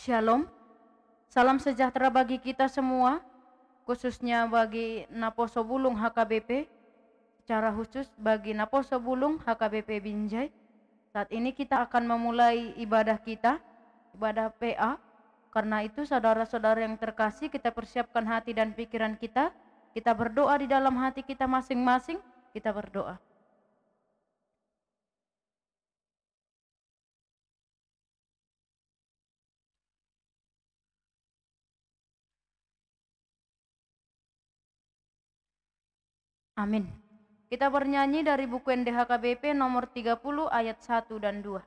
Shalom, salam sejahtera bagi kita semua, khususnya bagi Naposo Bulung HKBP, secara khusus bagi Naposo Bulung HKBP Binjai. Saat ini kita akan memulai ibadah kita, ibadah PA. Karena itu saudara-saudara yang terkasih, kita persiapkan hati dan pikiran kita. Kita berdoa di dalam hati kita masing-masing, kita berdoa. Amin. Kita bernyanyi dari buku NDHKBP nomor 30 ayat 1 dan 2.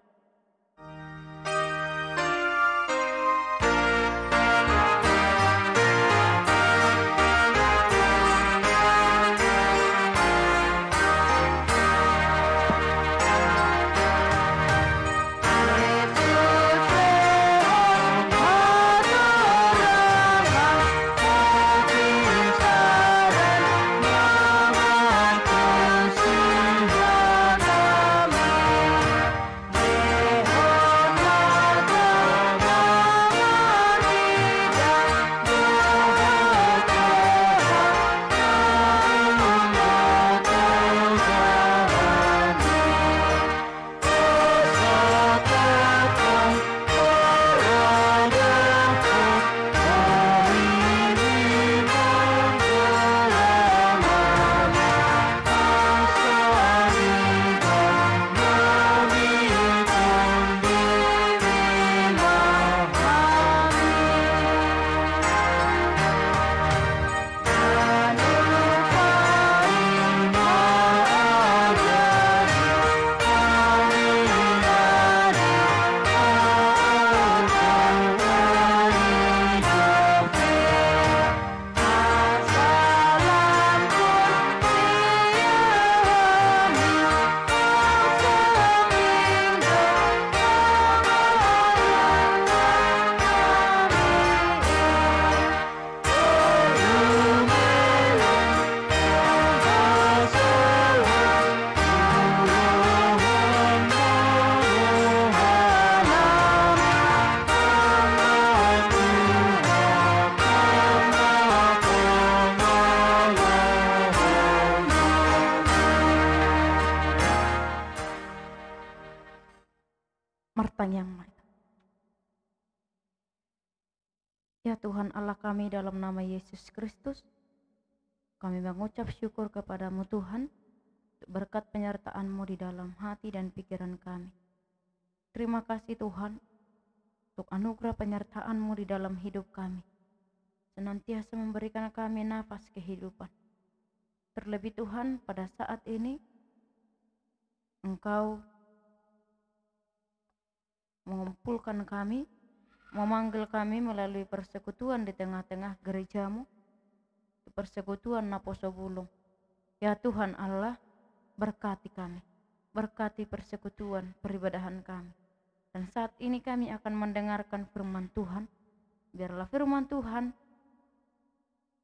Ya Tuhan Allah kami, dalam nama Yesus Kristus, kami mengucap syukur kepadamu Tuhan, berkat penyertaan-Mu di dalam hati dan pikiran kami. Terima kasih Tuhan, untuk anugerah penyertaan-Mu di dalam hidup kami, senantiasa memberikan kami nafas kehidupan. Terlebih Tuhan, pada saat ini, Engkau mengumpulkan kami, memanggil kami melalui persekutuan di tengah-tengah gereja-Mu, persekutuan Naposo Bulung. Ya Tuhan Allah, berkati kami, berkati persekutuan peribadahan kami. Dan saat ini kami akan mendengarkan firman Tuhan. Biarlah firman Tuhan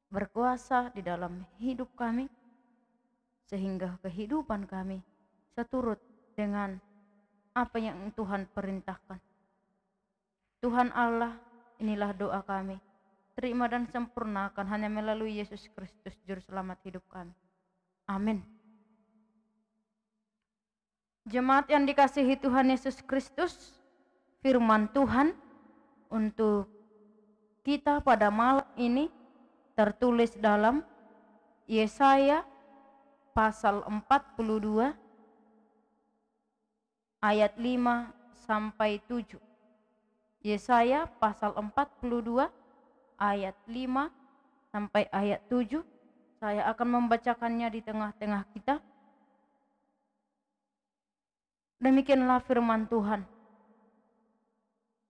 berkuasa di dalam hidup kami, sehingga kehidupan kami seturut dengan apa yang Tuhan perintahkan. Tuhan Allah, inilah doa kami. Terima dan sempurnakan hanya melalui Yesus Kristus, Juru Selamat hidup kami. Amin. Jemaat yang dikasihi Tuhan Yesus Kristus, firman Tuhan untuk kita pada malam ini tertulis dalam Yesaya pasal 42 ayat 5 sampai 7. Yesaya pasal 42 ayat 5 sampai ayat 7. Saya akan membacakannya di tengah-tengah kita. Demikianlah firman Tuhan.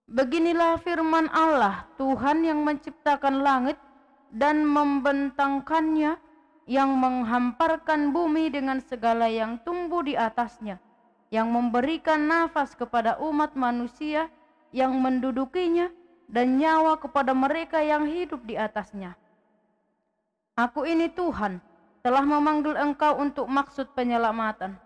Beginilah firman Allah, Tuhan yang menciptakan langit dan membentangkannya, yang menghamparkan bumi dengan segala yang tumbuh di atasnya, yang memberikan nafas kepada umat manusia, yang mendudukinya, dan nyawa kepada mereka yang hidup di atasnya. Aku ini Tuhan, telah memanggil engkau untuk maksud penyelamatan,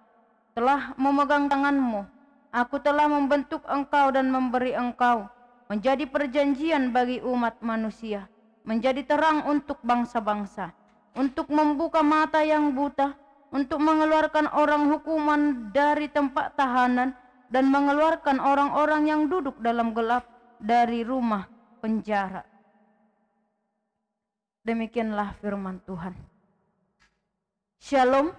telah memegang tanganmu. Aku telah membentuk engkau dan memberi engkau menjadi perjanjian bagi umat manusia, menjadi terang untuk bangsa-bangsa, untuk membuka mata yang buta, untuk mengeluarkan orang hukuman dari tempat tahanan, dan mengeluarkan orang-orang yang duduk dalam gelap dari rumah penjara. Demikianlah firman Tuhan. Shalom,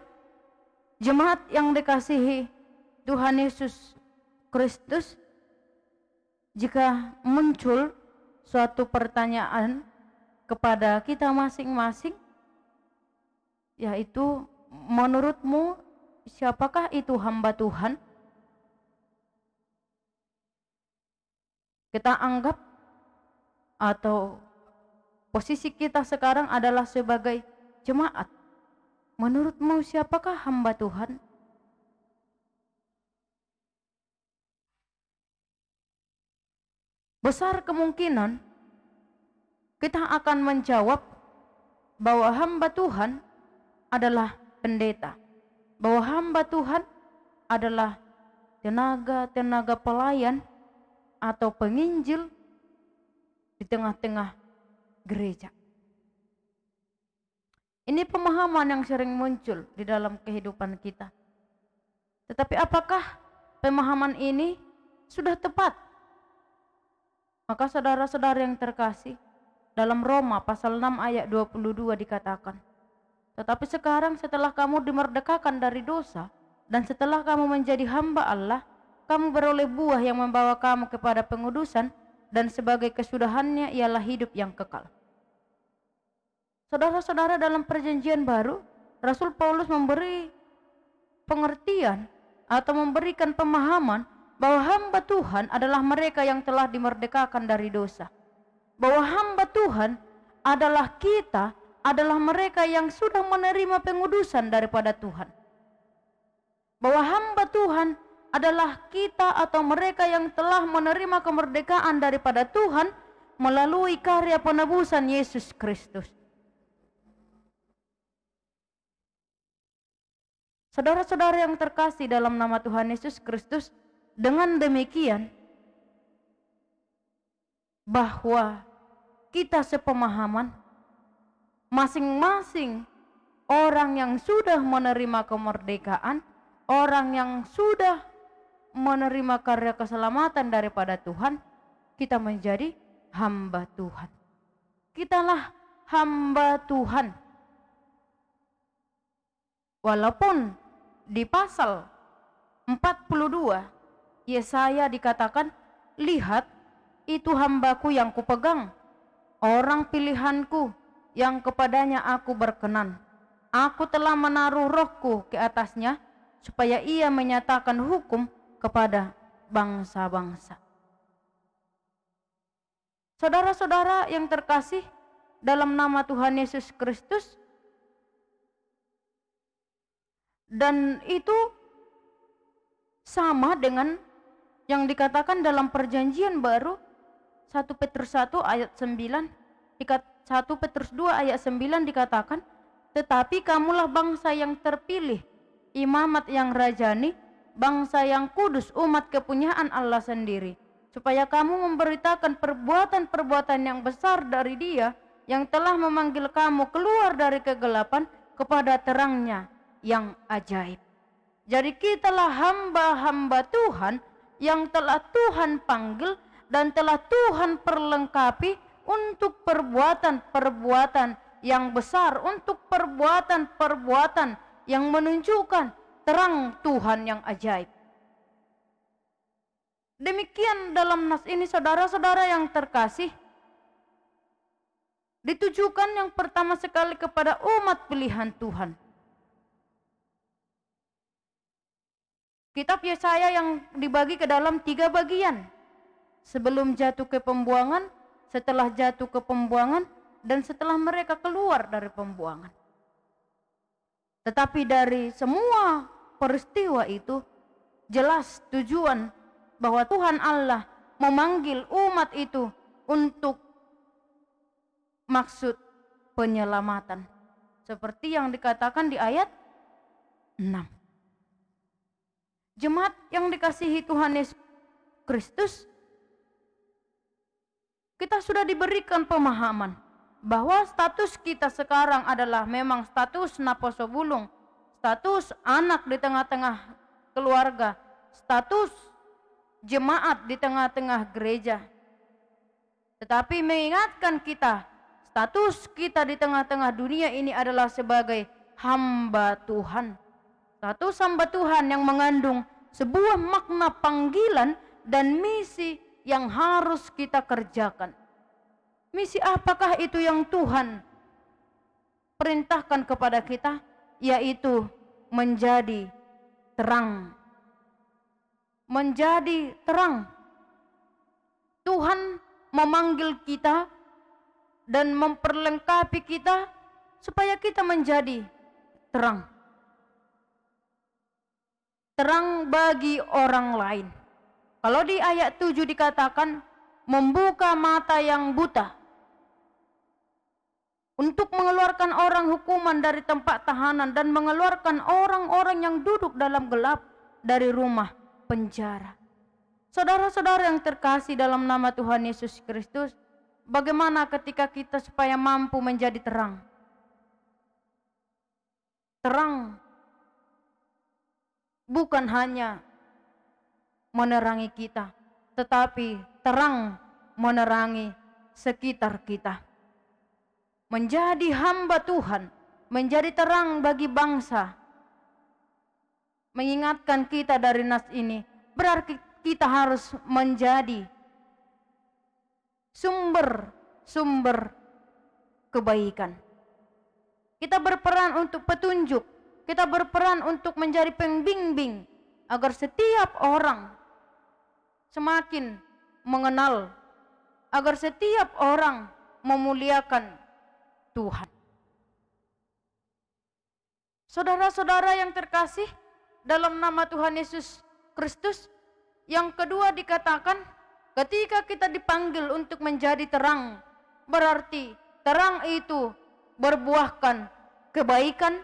jemaat yang dikasihi Tuhan Yesus Kristus. Jika muncul suatu pertanyaan kepada kita masing-masing, yaitu menurutmu siapakah itu hamba Tuhan? Kita anggap atau posisi kita sekarang adalah sebagai jemaat. Menurutmu siapakah hamba Tuhan? Besar kemungkinan kita akan menjawab bahwa hamba Tuhan adalah pendeta, bahwa hamba Tuhan adalah tenaga-tenaga pelayan atau penginjil di tengah-tengah gereja. Ini pemahaman yang sering muncul di dalam kehidupan kita. Tetapi apakah pemahaman ini sudah tepat? Maka saudara-saudara yang terkasih, dalam Roma pasal 6 ayat 22 dikatakan, tetapi sekarang setelah kamu dimerdekakan dari dosa dan setelah kamu menjadi hamba Allah, kamu beroleh buah yang membawa kamu kepada pengudusan, dan sebagai kesudahannya ialah hidup yang kekal. Saudara-saudara, dalam perjanjian baru, Rasul Paulus memberi pengertian atau memberikan pemahaman bahwa hamba Tuhan adalah mereka yang telah dimerdekakan dari dosa. Bahwa hamba Tuhan adalah kita, adalah mereka yang sudah menerima pengudusan daripada Tuhan. Bahwa hamba Tuhan adalah kita atau mereka yang telah menerima kemerdekaan daripada Tuhan melalui karya penebusan Yesus Kristus. Saudara-saudara yang terkasih dalam nama Tuhan Yesus Kristus, dengan demikian bahwa kita sepemahaman, masing-masing orang yang sudah menerima kemerdekaan, orang yang sudah menerima karya keselamatan daripada Tuhan, kita menjadi hamba Tuhan. Kitalah hamba Tuhan. Walaupun di pasal 42 Yesaya dikatakan, lihat itu hambaku yang kupegang, orang pilihanku yang kepadanya aku berkenan. Aku telah menaruh rohku ke atasnya supaya ia menyatakan hukum kepada bangsa-bangsa. Saudara-saudara yang terkasih dalam nama Tuhan Yesus Kristus, dan itu sama dengan yang dikatakan dalam perjanjian baru 1 Petrus 1 ayat 9, 1 Petrus 2 ayat 9 dikatakan, tetapi kamulah bangsa yang terpilih, imamat yang rajani, bangsa yang kudus, umat kepunyaan Allah sendiri, supaya kamu memberitakan perbuatan-perbuatan yang besar dari Dia yang telah memanggil kamu keluar dari kegelapan kepada terangnya yang ajaib. Jadi kitalah hamba-hamba Tuhan yang telah Tuhan panggil dan telah Tuhan perlengkapi untuk perbuatan-perbuatan yang besar, untuk perbuatan-perbuatan yang menunjukkan terang Tuhan yang ajaib. Demikian dalam nas ini saudara-saudara yang terkasih, ditujukan yang pertama sekali kepada umat pilihan Tuhan. Kitab Yesaya yang dibagi ke dalam 3 bagian. Sebelum jatuh ke pembuangan, setelah jatuh ke pembuangan, dan setelah mereka keluar dari pembuangan. Tetapi dari semua peristiwa itu, jelas tujuan bahwa Tuhan Allah memanggil umat itu untuk maksud penyelamatan. Seperti yang dikatakan di ayat 6. Jemaat yang dikasihi Tuhan Yesus Kristus, Kita sudah diberikan pemahaman bahwa status kita sekarang adalah memang status naposo bulung, status anak di tengah-tengah keluarga, status jemaat di tengah-tengah gereja. Tetapi mengingatkan kita, status kita di tengah-tengah dunia ini adalah sebagai hamba Tuhan. Status hamba Tuhan yang mengandung sebuah makna panggilan dan misi yang harus kita kerjakan. Misi apakah itu yang Tuhan perintahkan kepada kita? Yaitu menjadi terang. Menjadi terang. Tuhan memanggil kita dan memperlengkapi kita supaya kita menjadi terang. Terang bagi orang lain. Kalau di ayat 7 dikatakan membuka mata yang buta, untuk mengeluarkan orang hukuman dari tempat tahanan dan mengeluarkan orang-orang yang duduk dalam gelap dari rumah penjara. Saudara-saudara yang terkasih dalam nama Tuhan Yesus Kristus, bagaimana ketika kita supaya mampu menjadi terang? Terang bukan hanya menerangi kita, tetapi terang menerangi sekitar kita. Menjadi hamba Tuhan, menjadi terang bagi bangsa. Mengingatkan kita dari nas ini, berarti kita harus menjadi sumber kebaikan. Kita berperan untuk petunjuk, kita berperan untuk menjadi pembimbing agar setiap orang semakin mengenal, agar setiap orang memuliakan Tuhan. Saudara-saudara yang terkasih dalam nama Tuhan Yesus Kristus, yang kedua dikatakan ketika kita dipanggil untuk menjadi terang, berarti terang itu berbuahkan kebaikan,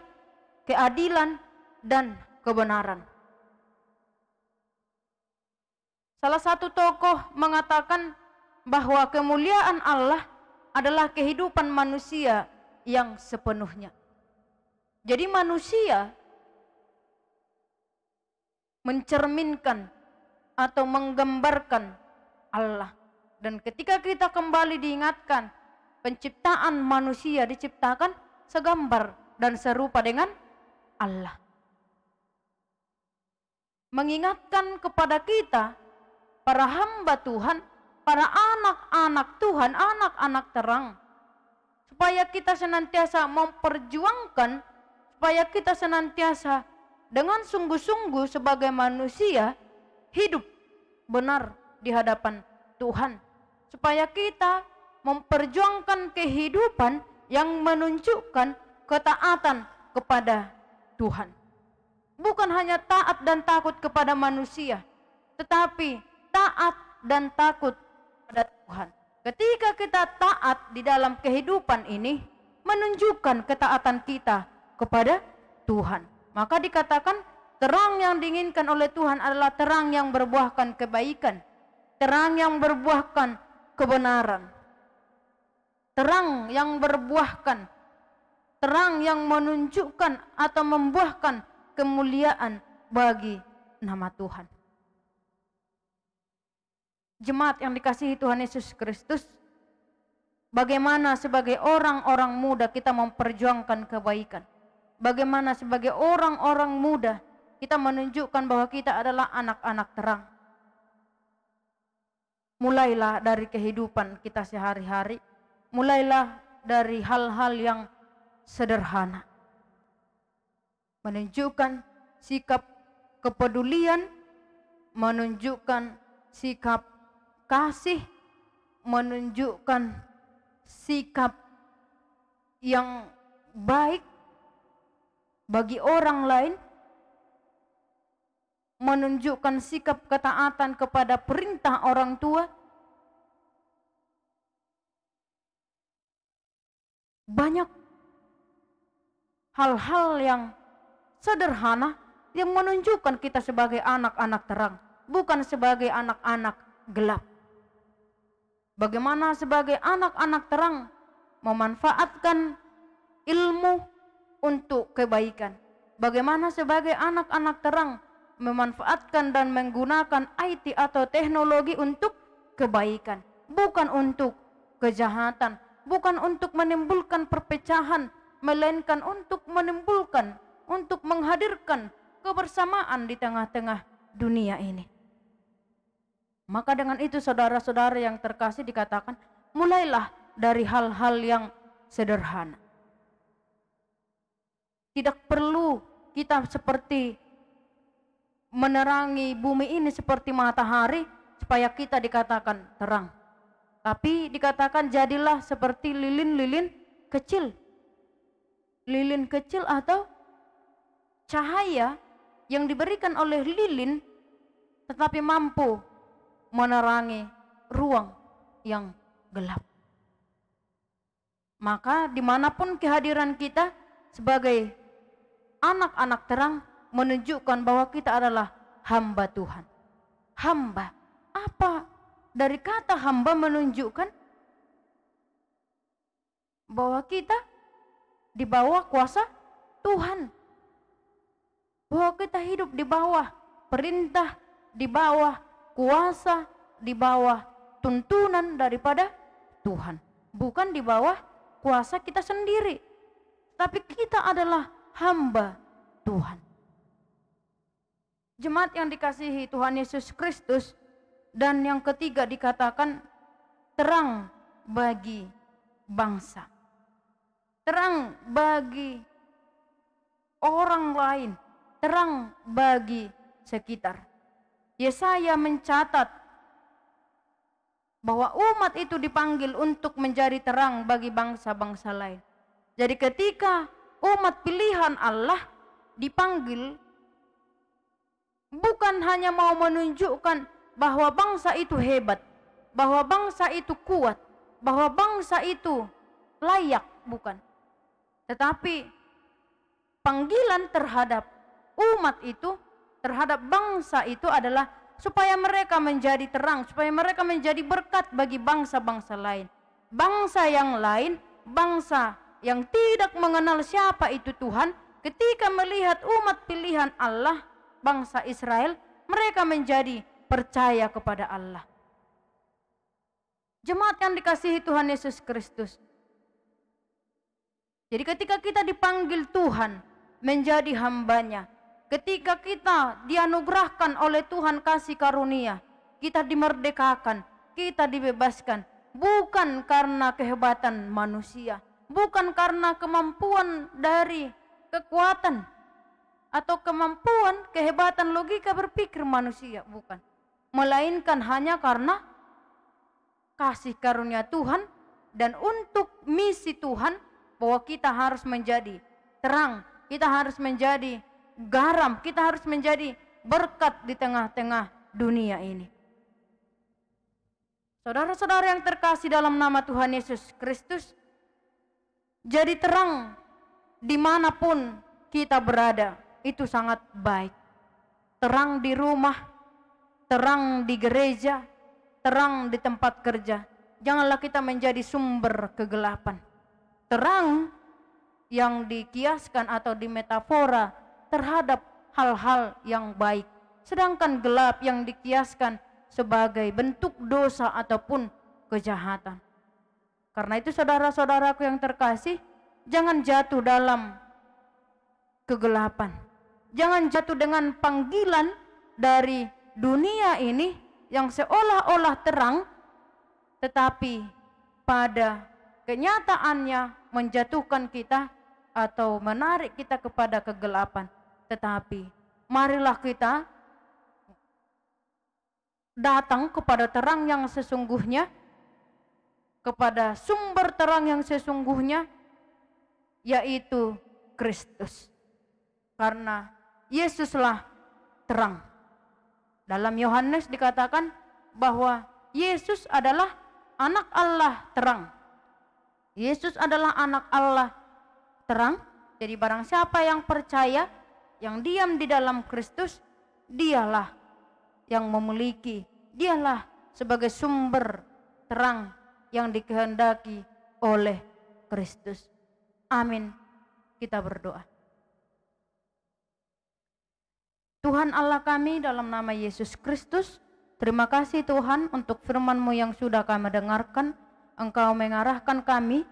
keadilan, dan kebenaran. Salah satu tokoh mengatakan bahwa kemuliaan Allah adalah kehidupan manusia yang sepenuhnya. Jadi manusia mencerminkan atau menggambarkan Allah. Dan ketika kita kembali diingatkan, penciptaan manusia diciptakan segambar dan serupa dengan Allah. Mengingatkan kepada kita, para hamba Tuhan, para anak-anak Tuhan, anak-anak terang, supaya kita senantiasa memperjuangkan, supaya kita senantiasa dengan sungguh-sungguh sebagai manusia hidup benar di hadapan Tuhan, supaya kita memperjuangkan kehidupan yang menunjukkan ketaatan kepada Tuhan. Bukan hanya taat dan takut kepada manusia, tetapi taat dan takut pada Tuhan. Ketika kita taat di dalam kehidupan ini, menunjukkan ketaatan kita kepada Tuhan. Maka dikatakan terang yang diinginkan oleh Tuhan adalah terang yang berbuahkan kebaikan, terang yang berbuahkan kebenaran, terang yang berbuahkan, terang yang menunjukkan atau membuahkan kemuliaan bagi nama Tuhan. Jemaat yang dikasihi Tuhan Yesus Kristus, bagaimana sebagai orang-orang muda kita memperjuangkan kebaikan? Bagaimana sebagai orang-orang muda kita menunjukkan bahwa kita adalah anak-anak terang? Mulailah dari kehidupan kita sehari-hari, mulailah dari hal-hal yang sederhana. Menunjukkan sikap kepedulian, menunjukkan sikap kasih, menunjukkan sikap yang baik bagi orang lain, menunjukkan sikap ketaatan kepada perintah orang tua. Banyak hal-hal yang sederhana yang menunjukkan kita sebagai anak-anak terang, bukan sebagai anak-anak gelap. Bagaimana sebagai anak-anak terang memanfaatkan ilmu untuk kebaikan. Bagaimana sebagai anak-anak terang memanfaatkan dan menggunakan IT atau teknologi untuk kebaikan, bukan untuk kejahatan, bukan untuk menimbulkan perpecahan, melainkan untuk menimbulkan, untuk menghadirkan kebersamaan di tengah-tengah dunia ini. Maka dengan itu saudara-saudara yang terkasih dikatakan, mulailah dari hal-hal yang sederhana. Tidak perlu kita seperti menerangi bumi ini seperti matahari supaya kita dikatakan terang. Tapi dikatakan jadilah seperti lilin-lilin kecil. Lilin kecil atau cahaya yang diberikan oleh lilin tetapi mampu menerangi ruang yang gelap. Maka dimanapun kehadiran kita sebagai anak-anak terang menunjukkan bahwa kita adalah hamba Tuhan. Hamba. Apa dari kata hamba menunjukkan bahwa kita di bawah kuasa Tuhan. Bahwa kita hidup di bawah perintah, di bawah kuasa, di bawah tuntunan daripada Tuhan. Bukan di bawah kuasa kita sendiri. Tapi kita adalah hamba Tuhan. Jemaat yang dikasihi Tuhan Yesus Kristus. Dan yang ketiga dikatakan terang bagi bangsa. Terang bagi orang lain. Terang bagi sekitar. Yesaya mencatat bahwa umat itu dipanggil untuk menjadi terang bagi bangsa-bangsa lain. Jadi ketika umat pilihan Allah dipanggil, bukan hanya mau menunjukkan bahwa bangsa itu hebat, bahwa bangsa itu kuat, bahwa bangsa itu layak, bukan. Tetapi panggilan terhadap umat itu, terhadap bangsa itu adalah supaya mereka menjadi terang, supaya mereka menjadi berkat bagi bangsa-bangsa lain. Bangsa yang lain, bangsa yang tidak mengenal siapa itu Tuhan, ketika melihat umat pilihan Allah, bangsa Israel, mereka menjadi percaya kepada Allah. Jemaat yang dikasihi Tuhan Yesus Kristus. Jadi ketika kita dipanggil Tuhan menjadi hambanya, ketika kita dianugerahkan oleh Tuhan kasih karunia, kita dimerdekakan, kita dibebaskan, bukan karena kehebatan manusia, bukan karena kemampuan dari kekuatan atau kemampuan kehebatan logika berpikir manusia, bukan. Melainkan hanya karena kasih karunia Tuhan dan untuk misi Tuhan bahwa kita harus menjadi terang, kita harus menjadi garam, kita harus menjadi berkat di tengah-tengah dunia ini. Saudara-saudara yang terkasih dalam nama Tuhan Yesus Kristus, jadi terang dimanapun kita berada, itu sangat baik. Terang di rumah, terang di gereja, terang di tempat kerja. Janganlah kita menjadi sumber kegelapan. Terang yang dikiaskan atau dimetafora terhadap hal-hal yang baik. Sedangkan gelap yang dikiaskan sebagai bentuk dosa ataupun kejahatan. Karena itu saudara-saudaraku yang terkasih, jangan jatuh dalam kegelapan. Jangan jatuh dengan panggilan dari dunia ini yang seolah-olah terang, tetapi pada kenyataannya menjatuhkan kita atau menarik kita kepada kegelapan. Tetapi marilah kita datang kepada terang yang sesungguhnya, kepada sumber terang yang sesungguhnya, yaitu Kristus. Karena Yesuslah terang. Dalam Yohanes dikatakan bahwa Yesus adalah anak Allah terang. Yesus adalah anak Allah terang. Jadi barang siapa yang percaya, yang diam di dalam Kristus, dialah yang memiliki, dialah sebagai sumber terang yang dikehendaki oleh Kristus. Amin. Kita berdoa. Tuhan Allah kami, dalam nama Yesus Kristus, terima kasih Tuhan untuk firman-Mu yang sudah kami dengarkan. Engkau mengarahkan kami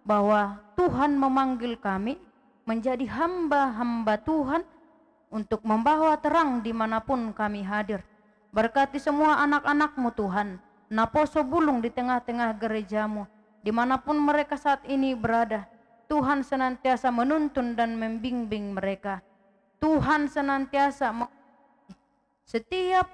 bahwa Tuhan memanggil kami menjadi hamba-hamba Tuhan untuk membawa terang dimanapun kami hadir. Berkati semua anak-anak-Mu Tuhan, naposo bulung di tengah-tengah gereja-Mu, dimanapun mereka saat ini berada. Tuhan senantiasa menuntun dan membimbing mereka. Tuhan senantiasa setiap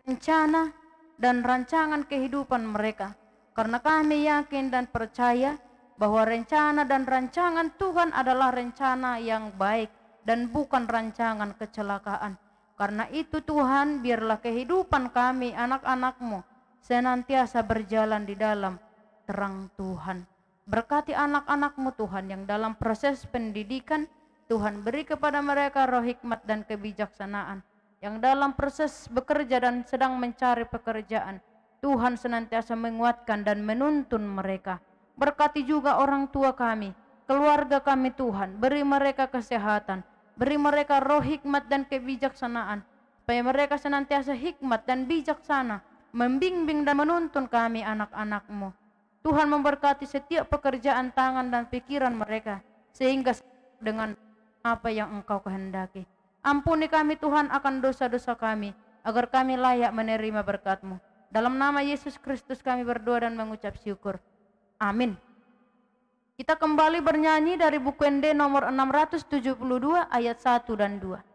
rencana dan rancangan kehidupan mereka. Karena kami yakin dan percaya bahwa rencana dan rancangan Tuhan adalah rencana yang baik dan bukan rancangan kecelakaan. Karena itu Tuhan, biarlah kehidupan kami anak-anak-Mu senantiasa berjalan di dalam terang Tuhan. Berkati anak-anak-Mu Tuhan yang dalam proses pendidikan, Tuhan beri kepada mereka roh hikmat dan kebijaksanaan. Yang dalam proses bekerja dan sedang mencari pekerjaan, Tuhan senantiasa menguatkan dan menuntun mereka. Berkati juga orang tua kami, keluarga kami Tuhan, beri mereka kesehatan, beri mereka roh hikmat dan kebijaksanaan, supaya mereka senantiasa hikmat dan bijaksana, membimbing dan menuntun kami anak-anak-Mu. Tuhan memberkati setiap pekerjaan tangan dan pikiran mereka, sehingga dengan apa yang Engkau kehendaki. Ampuni kami Tuhan akan dosa-dosa kami, agar kami layak menerima berkat-Mu. Dalam nama Yesus Kristus kami berdoa dan mengucap syukur. Amin. Kita kembali bernyanyi dari buku ND nomor 672 ayat 1 dan 2.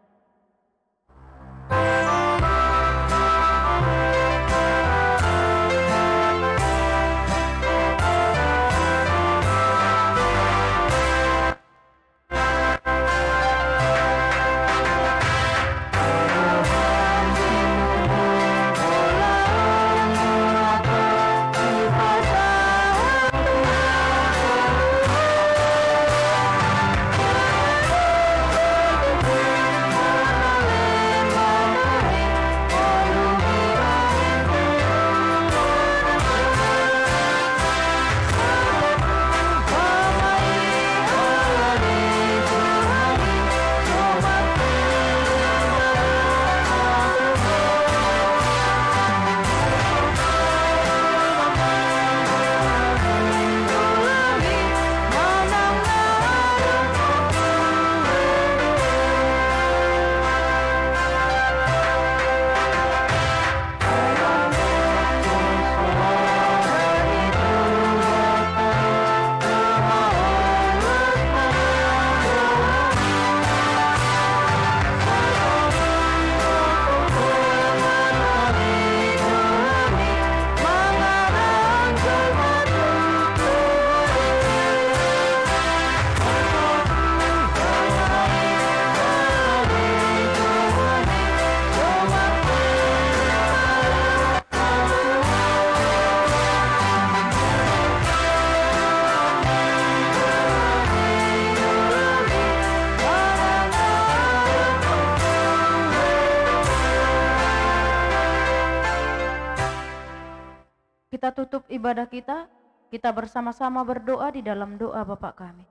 Kita tutup ibadah kita bersama-sama berdoa di dalam doa Bapa kami.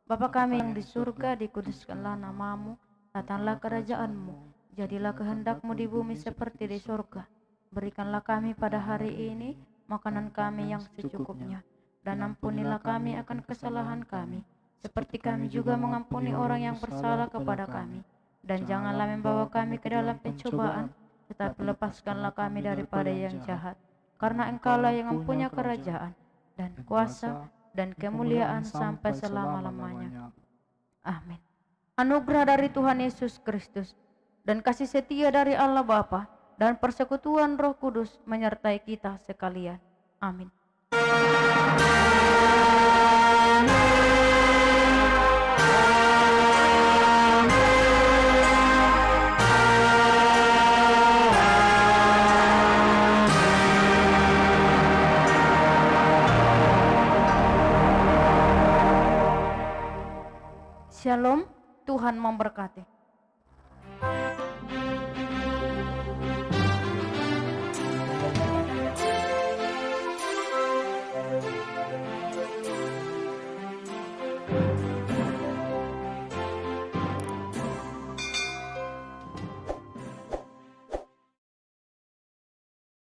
Bapa kami yang di surga, dikuduskanlah nama-Mu, datanglah kerajaan-Mu, jadilah kehendak-Mu di bumi seperti di surga. Berikanlah kami pada hari ini makanan kami yang secukupnya, dan ampunilah kami akan kesalahan kami, seperti kami juga mengampuni orang yang bersalah kepada kami. Dan janganlah membawa kami ke dalam pencobaan, tetapi lepaskanlah kami daripada yang jahat. Karena Engkaulah yang mempunyai kerajaan dan kuasa dan kemuliaan sampai selama-lamanya. Amin. Anugerah dari Tuhan Yesus Kristus dan kasih setia dari Allah Bapa dan persekutuan Roh Kudus menyertai kita sekalian. Amin. Shalom, Tuhan memberkati.